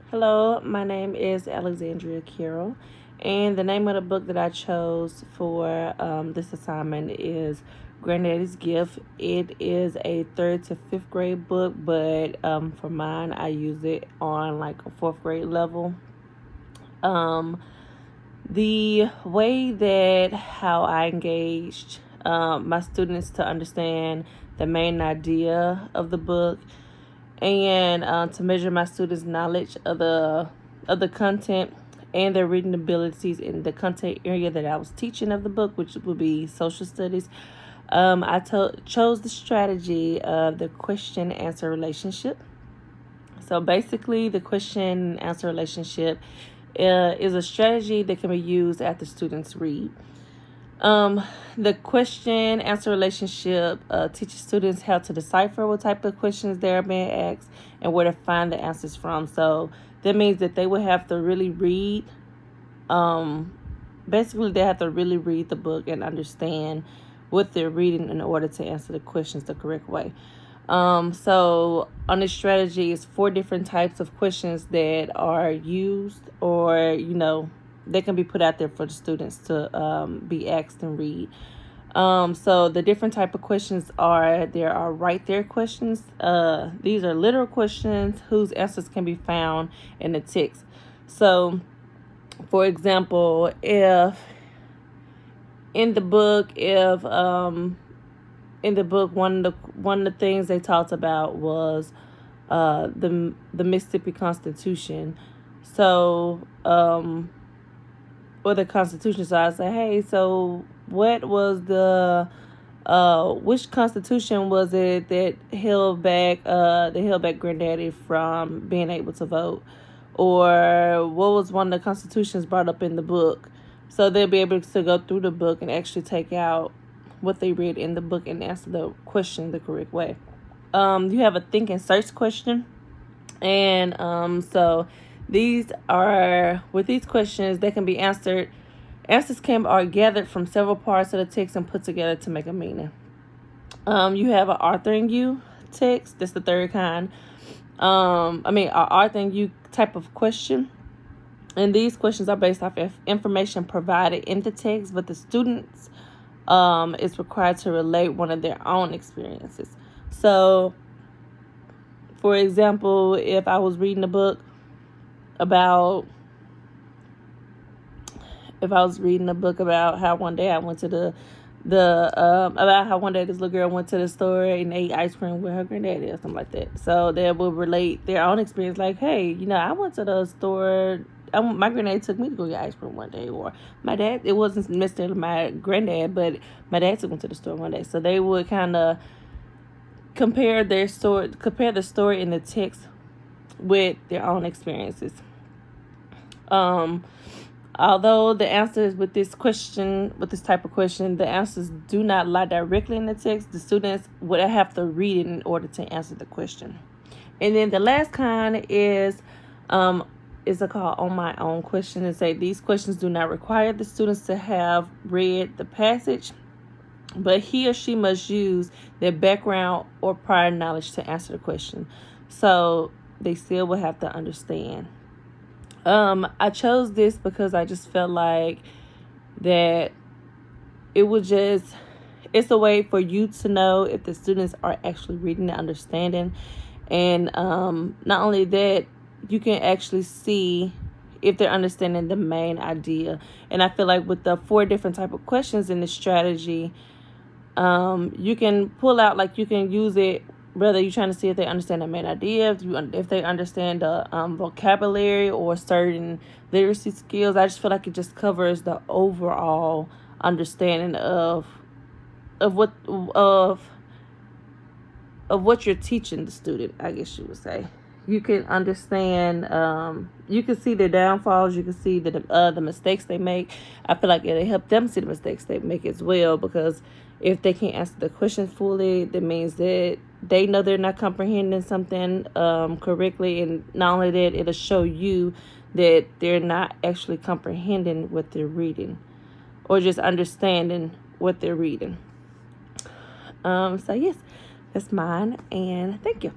Hello, my name is Alexandria Carroll, and the name of the book that I chose for this assignment is Granddaddy's Gift. It is a third to fifth grade book, but for mine, I use it on like a fourth grade level. The way that how I engaged my students to understand the main idea of the book and to measure my students' knowledge of the content and their reading abilities in the content area that I was teaching of the book, which would be social studies. I chose the strategy of the question answer relationship. So basically, the question answer relationship is a strategy that can be used after students read. The question answer relationship teaches students how to decipher what type of questions they're being asked and where to find the answers from. So that means that they will have to really read. Basically, they have to really read the book and understand what they're reading in order to answer the questions the correct way. So on this strategy, it's 4 different types of questions that are used, or they can be put out there for the students to be asked and read. So the different type of questions there are right there questions. These are literal questions whose answers can be found in the text. So, for example, if in the book, one of the things they talked about was the Mississippi Constitution. So, or the Constitution. So I say, hey, so what was which Constitution was it that held back Granddaddy from being able to vote, or what was one of the constitutions brought up in the book? So they'll be able to go through the book and actually take out what they read in the book and answer the question the correct way. You have a think and search question, and so these questions, they can be answered. Answers are gathered from several parts of the text and put together to make a meaning. You have an authoring you text. That's the third kind. An authoring you type of question. And these questions are based off of information provided in the text, but the students is required to relate one of their own experiences. So, for example, if I was reading a book about how one day I went to about how one day this little girl went to the store and ate ice cream with her granddaddy or something like that. So they will relate their own experience, like, hey, I went to the store. My granddad took me to go get ice cream one day, or my dad. It wasn't necessarily my granddad, but my dad took me to the store one day. So they would kind of compare the story in the text with their own experiences. Although the answers with this type of question, the answers do not lie directly in the text, the students would have to read it in order to answer the question. And then the last kind is a call on my own question, and say these questions do not require the students to have read the passage, but he or she must use their background or prior knowledge to answer the question. So they still will have to understand. I chose this because I just felt like that it's a way for you to know if the students are actually reading and understanding. And not only that, you can actually see if they're understanding the main idea. And I feel like with the 4 different type of questions in the strategy, you can pull out, like, you can use it whether you're trying to see if they understand the main idea, if they understand the vocabulary or certain literacy skills. I just feel like it just covers the overall understanding of what you're teaching the student, I guess you would say. You can understand, you can see the downfalls, you can see the mistakes they make. I feel like it'll help them see the mistakes they make as well, because if they can't answer the question fully, that means that they know they're not comprehending something correctly. And not only that, it'll show you that they're not actually comprehending what they're reading, or just understanding what they're reading. So yes, that's mine, and thank you.